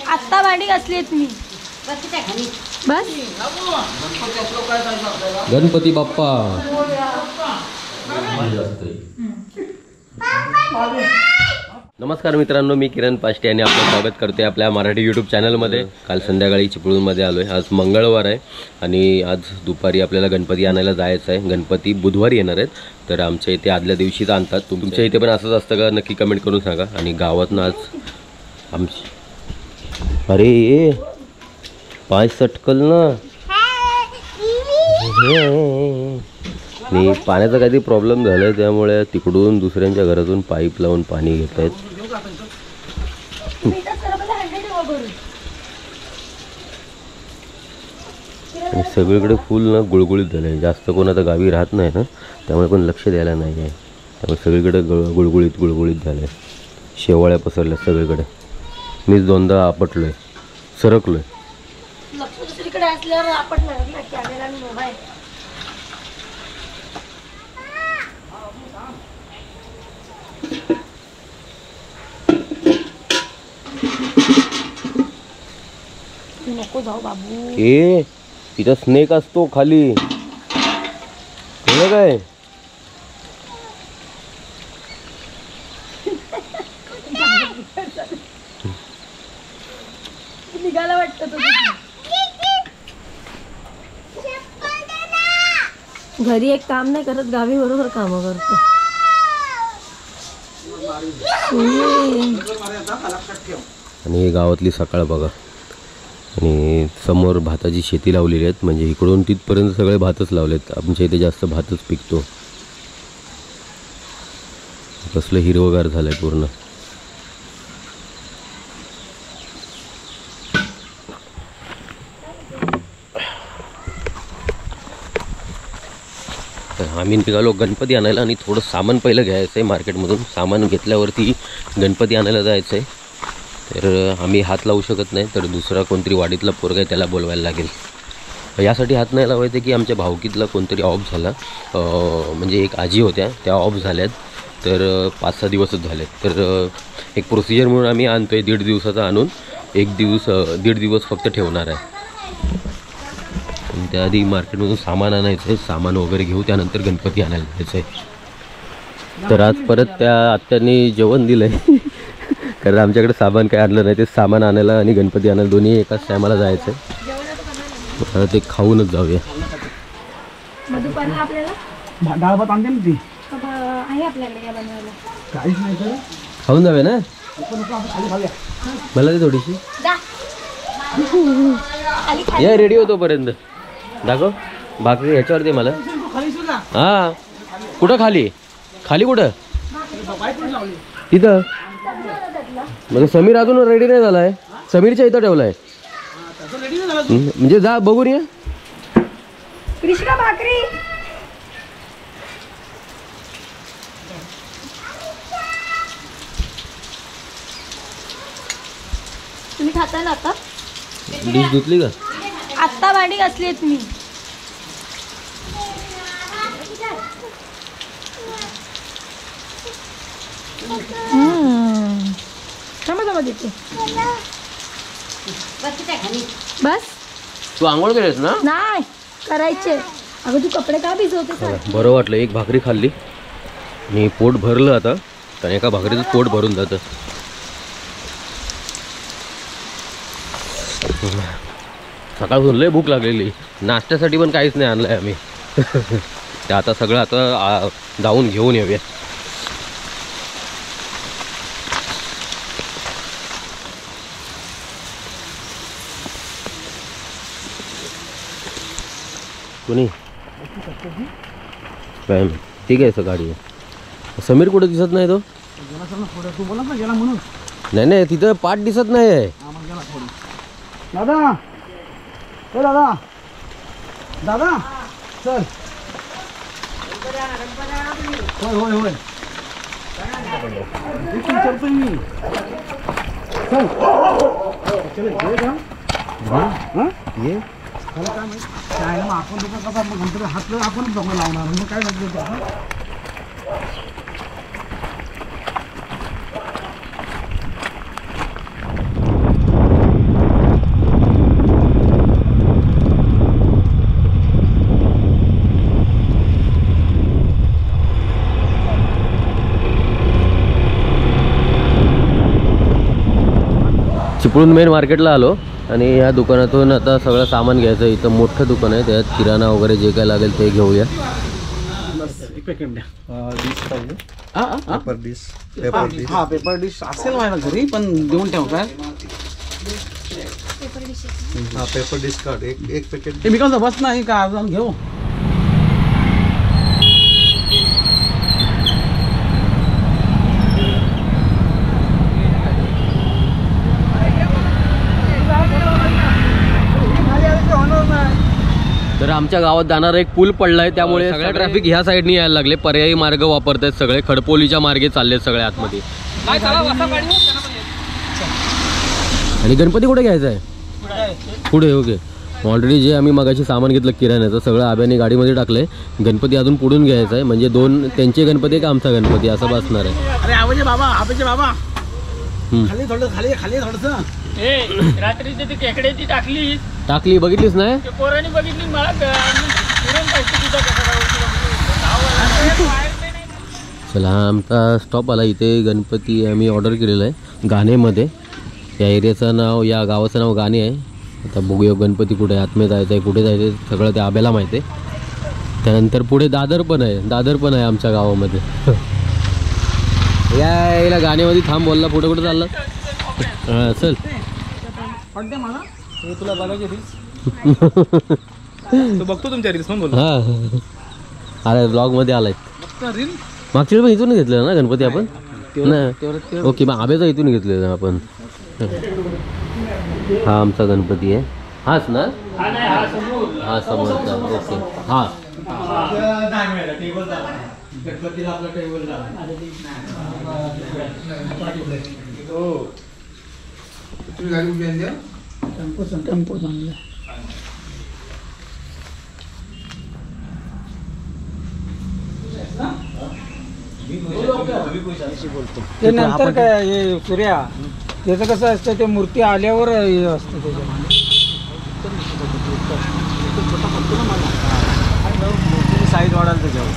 आत्ता भांडी घासली आहेत मी. बस गणपती बाप्पा. नमस्कार मित्रांनो, मी किरण पाष्टे आणि आपलं स्वागत करते आपल्या मराठी यूट्यूब चॅनलमध्ये. काल संध्याकाळी चिपळूणमध्ये आलो आहे. आज मंगळवार आहे आणि आज दुपारी आपल्याला गणपती आणायला जायचं आहे. गणपती बुधवारी येणार आहेत, तर आमच्या इथे आदल्या दिवशीच आणतात. तुमच्या इथे पण असंच असतं का? नक्की कमेंट करून सांगा. आणि गावातनं आज आमची अरे पाय सटकल ना. आणि पाण्याचा काहीतरी प्रॉब्लेम झाला आहे, त्यामुळे तिकडून दुसऱ्यांच्या घरातून पाईप लावून पाणी घेत आहेत. सगळीकडे फुल ना गुळगुळीत झालं आहे. जास्त कोण आता गावी राहत नाही ना, त्यामुळे कोण लक्ष द्यायला नाही आहे. त्यामुळे सगळीकडे गुळगुळीत झालं आहे. शेवाळ्या पसरल्या सगळीकडे. मीच दोनदा आपटलो आहे, सरकलो आहे. नको जाऊ बाबू. ए तिथं स्नेक असतो खाली, काय निघाला वाटतं. घरी एक काम नाही करत, गावी बरोबर काम करतो. आणि हे गावातली सकाळ बघा. आणि समोर भाताची शेती लावलेली आहेत, म्हणजे इकडून तिथपर्यंत सगळे भातच लावलेत. आमच्या इथे जास्त भातच पिकतो. कसलं हिरवगार झालंय पूर्ण. आम्ही निघालो गणपती आणायला आणि थोडं सामान पहिलं घ्यायचं आहे मार्केटमधून. सामान घेतल्यावरती गणपती आणायला जायचं आहे. तर आम्ही हात लावू शकत नाही, तर दुसरा कोणतरी वाडीतला पोरगा आहे त्याला बोलवायला लागेल. यासाठी हात नाही लावायचे की आमच्या भावकीतला कोणतरी ऑफ झाला. म्हणजे एक आजी होत्या, त्या ऑफ झाल्यात. तर 5-6 दिवसच झाले. तर एक प्रोसिजर म्हणून आम्ही आणतो आहे. 1.5 दिवसाचा आणून 1.5 दिवस फक्त ठेवणार आहे. त्याआधी मार्केटमधून सामान आणायचं आहे. सामान वगैरे घेऊ, त्यानंतर गणपती आणायला जायचं आहे. तर आज परत त्या आत्यांनी जेवण दिलं आहे. कारण आमच्याकडे सामान काय आणलं नाही, ते सामान आणायला आणि गणपती आणायला दोन्ही एकाच टायमाला जायचं आहे. ते खाऊनच जाऊया. डाळ भात आणते ना ती काहीच नाही तर खाऊन जाऊया ना. मला ते थोडीशी या रेडी होतोपर्यंत दाखव भाकरी ह्याच्यावर दे मला. हा कुठं खाली कुठं तिथं. मग समीर अजून रेडी नाही झालाय. समीरच्या इथं ठेवलाय. म्हणजे जा बघून या. कृष्णा भाकरी तुम्ही खाता ना आता. डिश धुतली का? आत्ता भांडी घासली आहेत मी. बस तू आंघोळ केलीस ना? नाही करायचे. अगं तू कपडे का भिजवते? बरं वाटलं. एक भाकरी खाल्ली आणि पोट भरलं आता. कारण एका भाकरीचं पोट भरून जातं. सकाळपासून लय भूक लागलेली. नाश्त्यासाठी पण काहीच नाही आणलंय आम्ही. ते आता सगळं आता जाऊन घेऊन येऊया. कोणी काय ठीक आहे. गाडी आहे. समीर कुठे दिसत नाही तो. नाही तिथं पाठ दिसत नाही आहे. दादा दादा दादा चल. होय होय होय चलतो मी. चल ये काय मग आपण दुकान कसा मग नंतर हात आपणच जमा लावणार. मग काय लागतं चिपळूण मेन मार्केटला आलो आणि ह्या दुकानातून आता सगळं सामान घ्यायचं. इथं मोठं दुकान आहे, त्यात किराणा वगैरे जे काय लागेल ते घेऊया. पेपर डिश असेल माझ्या घरी, पण देऊन ठेव काय. पेपर डिश काढ एक पॅकेट. मी कसं बस नाही का अजून घेऊ. तर आमच्या गावात जाणारा एक पूल पडलाय, त्यामुळे सगळ्या ट्रॅफिक ह्या साईडनी यायला लागले. पर्यायी मार्ग वापरतात सगळे, खडपोलीच्या मार्गे चालले सगळे आतमध्ये. आणि गणपती कुठे घ्यायचा आहे? पुढे. ओके. ऑलरेडी जे आम्ही मगाशी सामान घेतलं किराण्याचं सगळं आब्याने गाडीमध्ये टाकलंय. गणपती अजून पुढून घ्यायचा आहे, म्हणजे 2 त्यांचे गणपती का आमचा गणपती असं बसणार आहे. अरे आबाचे बाबा खाली थोडस. रात्रीची ती खेकड्याची टाकली बघितलीच नाही? पोरांनी बघितली मला. चला, आमचा स्टॉप आला. इथे गणपती आम्ही ऑर्डर केलेला आहे गाणेमध्ये. या एरियाचं नाव, या गावाचं नाव गाणे आहे. आता बघूया गणपती कुठे आहे, आतमध्ये जायचं आहे, कुठे जायचं आहे सगळं ते आब्याला माहिती आहे. त्यानंतर पुढे दादर पण आहे आमच्या गावामध्ये. यायला गाण्यामध्ये थांब बोलला. पुढे कुठे चालला? हां चल. तुला बघायचे रील्स बघतो तुमच्या रील्स म्हणून. हां अरे ब्लॉगमध्ये आलाय. मागच्या वेळी पण इथून घेतलेलं ना गणपती आपण ना? ओके, मग आब्याचा इथून घेतलेला आपण. हा आमचा गणपती आहे. हाच ना? हा समोरचा. ओके. हा ते नंतर काय हे सूर्या त्याचं कसं असतं, ते मूर्ती आल्यावर हे असतं त्याच्यामध्ये साईज वाढायला त्याच्यावर.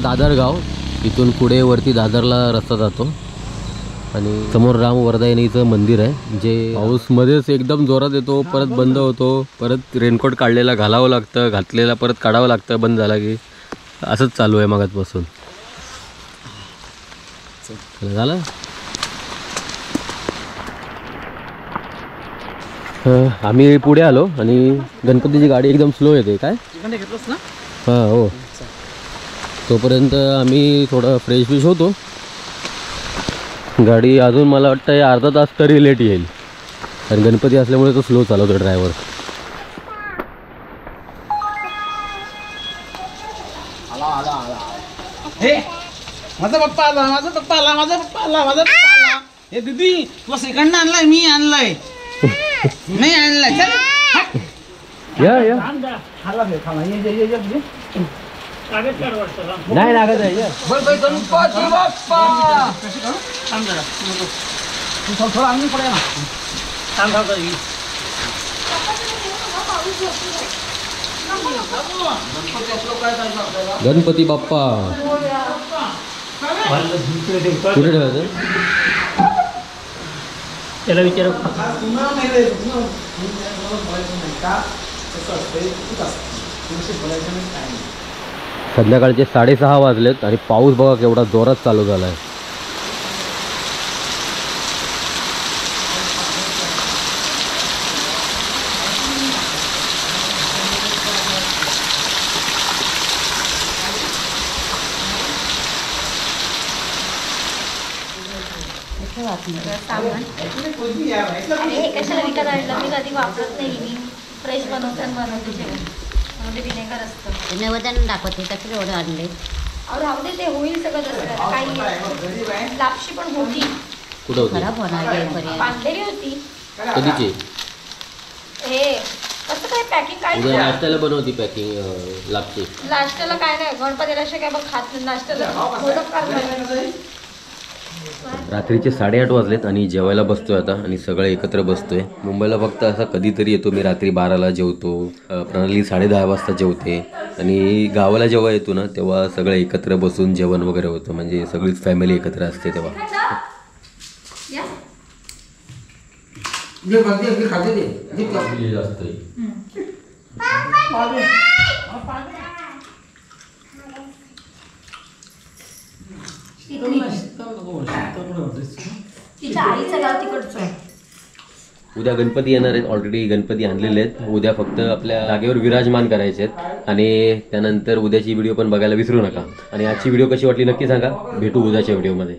दादर गाव. इथून पुढे वरती दादरला रस्ता जातो आणि समोर राम वरदायनीचं मंदिर आहे, जे पाऊसमध्येच एकदम जोरात येतो, परत बंद होतो, परत रेनकोट काढलेला घालावं लागतं, घातलेला परत काढावं लागतं बंद झाला की. असंच चालू आहे मगाचपासून. झालं. आम्ही पुढे आलो आणि गणपतीची गाडी एकदम स्लो येते. काय हां हो. तोपर्यंत आम्ही थोडं फ्रेश होतो. गाडी अजून मला वाटतं अर्धा तास तरी लेट येईल, कारण गणपती असल्यामुळे तो स्लो चालवतो ड्रायव्हर. माझा पप्पा आला. हे दीदी तुला सेकंड आणलाय, मी आणलाय. नाही आणलाय. चल या नाही लागत आहे. गणपती बाप्पा कुठे ठेवायचं त्याला विचार. संध्याकाळचे 6:30 वाजलेत आणि पाऊस बघा केवढा जोरात चालू झाला आहे. आणि हे कशाला विकत आणलं? मी कधी वापरत नाही. मी फ्रेश बनवते जेवण. त्यामध्ये विनेगर असतं. नैवेद्यानं दाखवते कसे एवढे आणले. राहू दे, ते होईल सगळं दसऱ्याला. काही लापशी पण होती. कुठं होती? खराब होणार आहे पर्यंत. बांधलेली होती. कधीची? हे असं काय पॅकिंग काय उद्या नाश्त्याला बनवती पॅकिंग लागते. नाश्त्याला काय नाही गणपतीला काय बघ खात नाही नाश्त्याला मोदक करणार. रात्रीचे 8:30 वाजलेत आणि जेवायला बसतोय आता आणि सगळे एकत्र बसतोय. मुंबईला फक्त असा कधीतरी येतो मी, रात्री 12ला जेवतो, प्रणाली 10:30 वाजता जेवते आणि गावाला जेव्हा येतो ना तेव्हा सगळं एकत्र बसून जेवण वगैरे होतं, म्हणजे सगळीच फॅमिली एकत्र असते तेव्हा. तिच्या आईचं गाव तिकडचं आहे. उद्या गणपती येणार आहेत, ऑलरेडी गणपती आणलेले आहेत. उद्या फक्त आपल्या जागेवर विराजमान करायचे आहेत आणि त्यानंतर उद्याची व्हिडिओ पण बघायला विसरू नका. आणि आजची व्हिडिओ कशी वाटली नक्की सांगा. भेटू उद्याच्या व्हिडिओमध्ये.